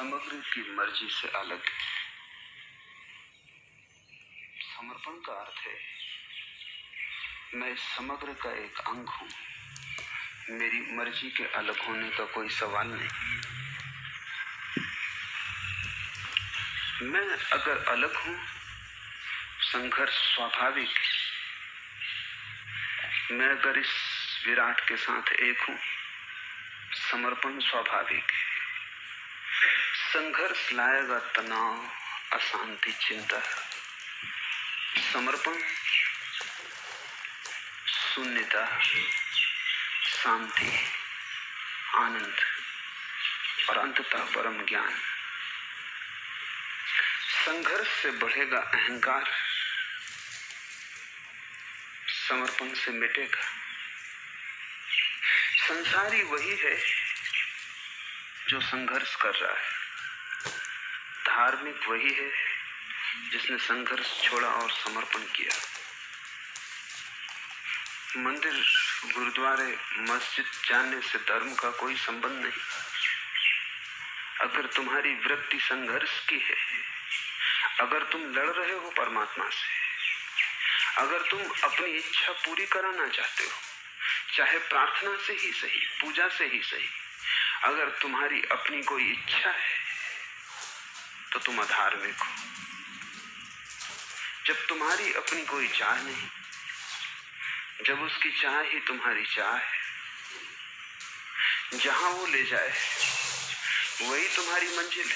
समग्र की मर्जी से अलग। समर्पण का अर्थ है मैं समग्र का एक अंग हूं, मेरी मर्जी के अलग होने का कोई सवाल नहीं। मैं अगर अलग हूं, संघर्ष स्वाभाविक। मैं अगर इस विराट के साथ एक हूं, समर्पण स्वाभाविक है। संघर्ष लाएगा तनाव, अशांति, चिंता। समर्पण शून्यता, शांति, आनंद और अंततः परम ज्ञान। संघर्ष से बढ़ेगा अहंकार, समर्पण से मिटेगा। संसारी वही है जो संघर्ष कर रहा है, धार्मिक वही है जिसने संघर्ष छोड़ा और समर्पण किया। मंदिर, गुरुद्वारे, मस्जिद जाने से धर्म का कोई संबंध नहीं। अगर तुम्हारी वृत्ति संघर्ष की है, अगर तुम लड़ रहे हो परमात्मा से, अगर तुम अपनी इच्छा पूरी कराना चाहते हो, चाहे प्रार्थना से ही सही, पूजा से ही सही, अगर तुम्हारी अपनी कोई इच्छा है तो तुम अधार्मिक हो। जब तुम्हारी अपनी कोई चाह नहीं, जब उसकी चाह ही तुम्हारी चाह है, जहां वो ले जाए वही तुम्हारी मंजिल है,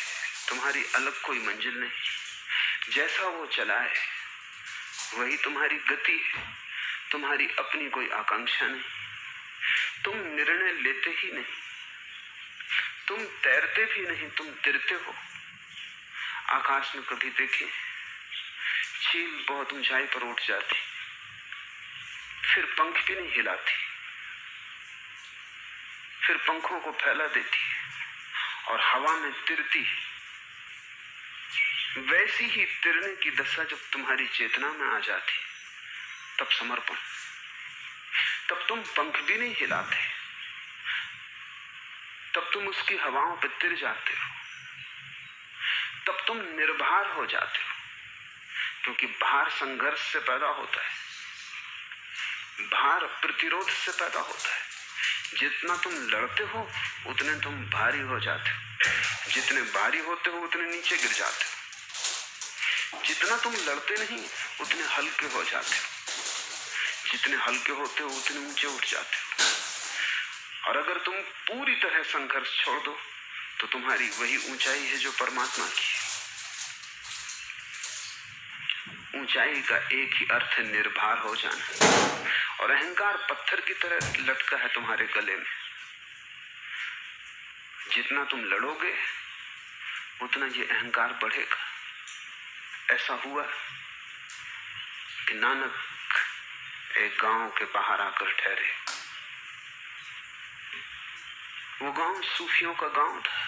तुम्हारी अलग कोई मंजिल नहीं। जैसा वो चलाए वही तुम्हारी गति है, तुम्हारी अपनी कोई आकांक्षा नहीं। तुम निर्णय लेते ही नहीं, तुम तैरते भी नहीं, तुम तिरते हो। आकाश में कभी देखे चील बहुत ऊंचाई पर उठ जाती, फिर पंख भी नहीं हिलाती, फिर पंखों को फैला देती और हवा में तिरती। वैसी ही तिरने की दशा जब तुम्हारी चेतना में आ जाती, तब समर्पण। तब तुम पंख भी नहीं हिलाते, तब तुम उसकी हवाओं पर तिर जाते हो, तब तुम निर्भर हो जाते हो। क्योंकि भार संघर्ष से पैदा होता है, भार प्रतिरोध से पैदा होता है। जितना तुम लड़ते हो उतने तुम भारी हो जाते हो, जितने भारी होते हो उतने नीचे गिर जाते हो। जितना तुम लड़ते नहीं उतने हल्के हो जाते हो, जितने हल्के होते हो उतने ऊंचे उठ जाते हो। और अगर तुम पूरी तरह संघर्ष छोड़ दो तो तुम्हारी वही ऊंचाई है जो परमात्मा की। ऊंचाई का एक ही अर्थ है निर्भर हो जाना, और अहंकार पत्थर की तरह लटका है तुम्हारे गले में। जितना तुम लड़ोगे उतना ये अहंकार बढ़ेगा। ऐसा हुआ कि नानक एक गांव के बाहर आकर ठहरे। वो गांव सूफियों का गांव था,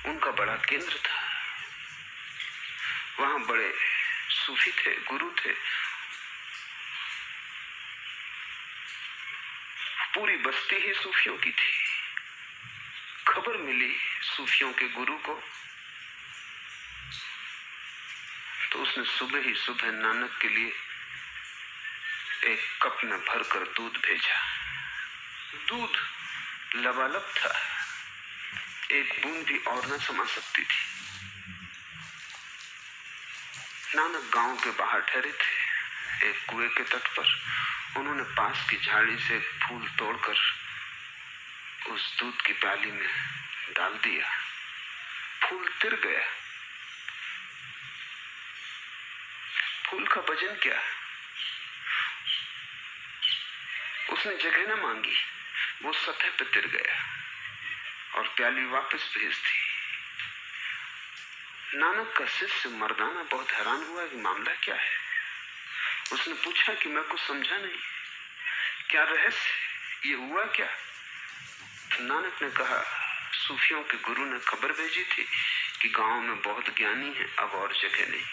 उनका बड़ा केंद्र था। वहां बड़े सूफी थे, गुरु थे। पूरी बस्ती ही सूफियों की थी। खबर मिली सूफियों के गुरु को, तो उसने सुबह ही सुबह नानक के लिए एक कप में भरकर दूध भेजा। दूध लबालब था, एक बूंद भी और न समा सकती थी। नानक गांव के बाहर ठहरे थे, एक कुएं के तट पर। उन्होंने पास की झाड़ी से फूल तोड़कर उस दूध की प्याली में डाल दिया। फूल तिर गया। फूल का वजन क्या? उसने जगह न मांगी, वो सतह पर तिर गया और प्याली वापस भेज दी। नानक का शिष्य मर्दाना बहुत हैरान हुआ कि मामला क्या है। उसने पूछा कि मैं कुछ समझा नहीं, क्या रहस्य, ये हुआ क्या? तो नानक ने कहा, सूफियों के गुरु ने खबर भेजी थी कि गांव में बहुत ज्ञानी है, अब और जगह नहीं।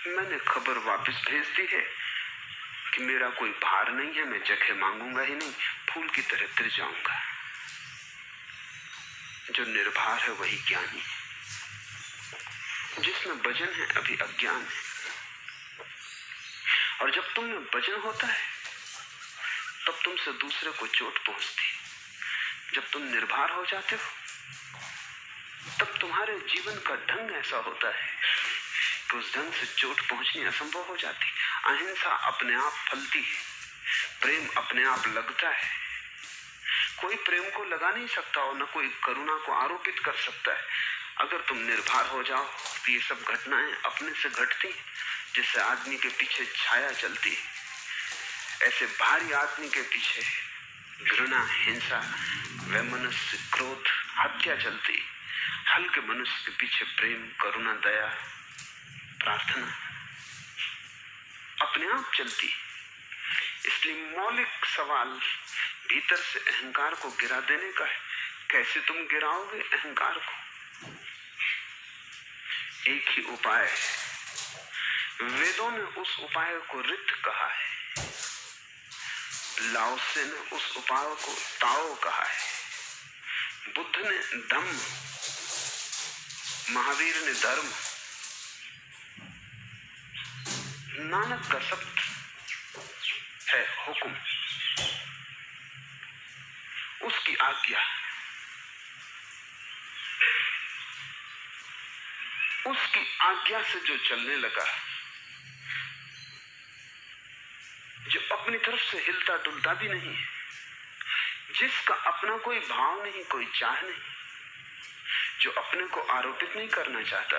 मैंने खबर वापस भेज दी है कि मेरा कोई भार नहीं है, मैं जगह मांगूंगा ही नहीं, फूल की तरह तिर जाऊंगा। जो निर्भर है वही ज्ञानी। जिसमें वजन है अभी अज्ञान है। और जब तुम में वजन होता है तब तुमसे दूसरे को चोट पहुंचती। जब तुम निर्भर हो जाते हो तब तुम्हारे जीवन का ढंग ऐसा होता है कि उस ढंग से चोट पहुंचनी असंभव हो जाती। अहिंसा अपने आप फलती है, प्रेम अपने आप लगता है। कोई प्रेम को लगा नहीं सकता और न कोई करुणा को आरोपित कर सकता है। अगर तुम निर्भर हो जाओ तो ये सब घटनाएं अपने से घटती, जिससे आदमी के पीछे छाया चलती। ऐसे भारी आदमी के पीछे घृणा, हिंसा, वैमनस्य, क्रोध, हत्या चलती। हल्के मनुष्य के पीछे प्रेम, करुणा, दया, प्रार्थना अपने आप चलती। इसलिए मौलिक सवाल भीतर से अहंकार को गिरा देने का है। कैसे तुम गिराओगे अहंकार को? एक ही उपाय है। वेदों ने उस उपाय को रित कहा है, लाओ से ने उस उपाय को ताओ कहा है, बुद्ध ने धम्म, महावीर ने धर्म, नानक का शब्द है हुक्म, उसकी आज्ञा। उसकी आज्ञा से जो चलने लगा, जो अपनी तरफ से हिलता डुलता भी नहीं, जिसका अपना कोई भाव नहीं, कोई चाह नहीं, जो अपने को आरोपित नहीं करना चाहता,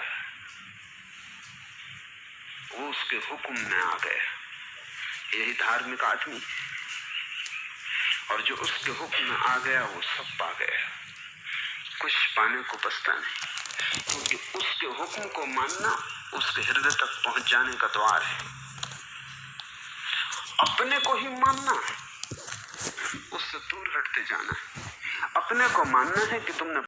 वो उसके हुक्म में आ गया। यही धार्मिक आदमी। और जो उसके हुक्म में आ गया वो सब पा गया, कुछ पाने को बचता नहीं। क्योंकि उसके हुक्म को मानना उसके हृदय तक पहुंच जाने का द्वार है। अपने को ही मानना, उससे दूर हटते जाना। अपने को मानना है कि तुमने